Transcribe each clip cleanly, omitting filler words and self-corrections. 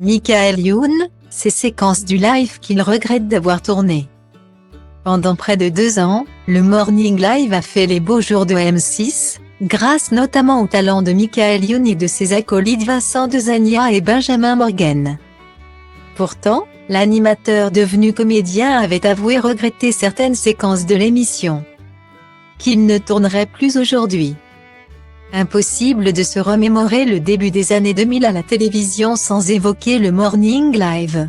Michael Youn, ces séquences du live qu'il regrette d'avoir tournées. Pendant près de 2 ans, le Morning Live a fait les beaux jours de M6, grâce notamment au talent de Michael Youn et de ses acolytes Vincent Dezania et Benjamin Morgen. Pourtant, l'animateur devenu comédien avait avoué regretter certaines séquences de l'émission, qu'il ne tournerait plus aujourd'hui. Impossible de se remémorer le début des années 2000 à la télévision sans évoquer le Morning Live.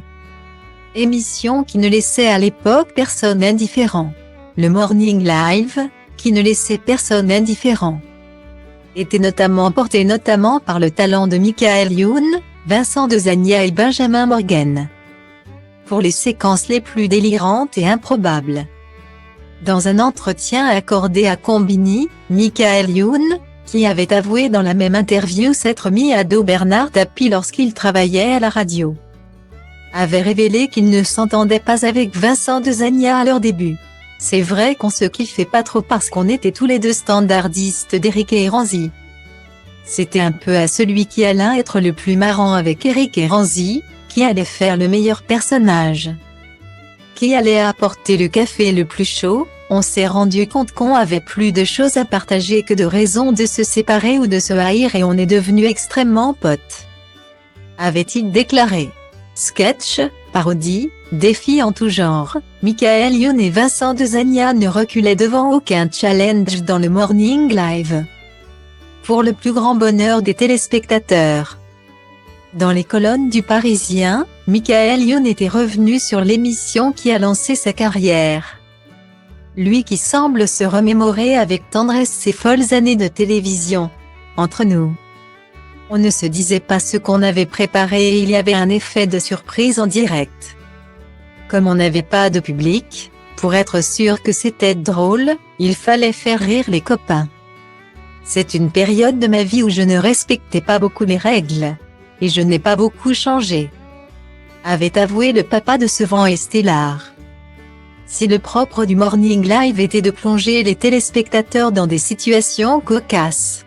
Émission qui ne laissait à l'époque personne indifférent. Le Morning Live, qui ne laissait personne indifférent, était notamment porté par le talent de Michael Youn, Vincent Dezania et Benjamin Morgen, pour les séquences les plus délirantes et improbables. Dans un entretien accordé à Combini, Michael Youn, qui avait avoué dans la même interview s'être mis à dos Bernard Tapie lorsqu'il travaillait à la radio, avait révélé qu'il ne s'entendait pas avec Vincent Dezania à leur début. C'est vrai qu'on se kiffait pas trop parce qu'on était tous les deux standardistes d'Éric et Ranzy. C'était un peu à celui qui allait être le plus marrant avec Éric et Ranzy, qui allait faire le meilleur personnage, qui allait apporter le café le plus chaud. On s'est rendu compte qu'on avait plus de choses à partager que de raisons de se séparer ou de se haïr et on est devenus extrêmement potes, avait-il déclaré. Sketch, parodie, défis en tout genre, Michael Youn et Vincent Dezania ne reculaient devant aucun challenge dans le Morning Live, pour le plus grand bonheur des téléspectateurs. Dans les colonnes du Parisien, Michael Youn était revenu sur l'émission qui a lancé sa carrière. Lui qui semble se remémorer avec tendresse ses folles années de télévision. Entre nous, on ne se disait pas ce qu'on avait préparé et il y avait un effet de surprise en direct. Comme on n'avait pas de public, pour être sûr que c'était drôle, il fallait faire rire les copains. C'est une période de ma vie où je ne respectais pas beaucoup les règles. Et je n'ai pas beaucoup changé, avait avoué le papa de Sevran et Stellar. Si le propre du Morning Live était de plonger les téléspectateurs dans des situations cocasses,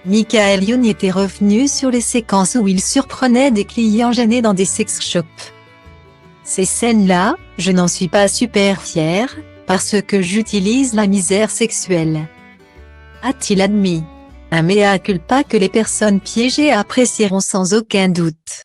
Michael Youn était revenu sur les séquences où il surprenait des clients gênés dans des sex shops. Ces scènes-là, je n'en suis pas super fier, parce que j'utilise la misère sexuelle, a-t-il admis. Un mea culpa que les personnes piégées apprécieront sans aucun doute.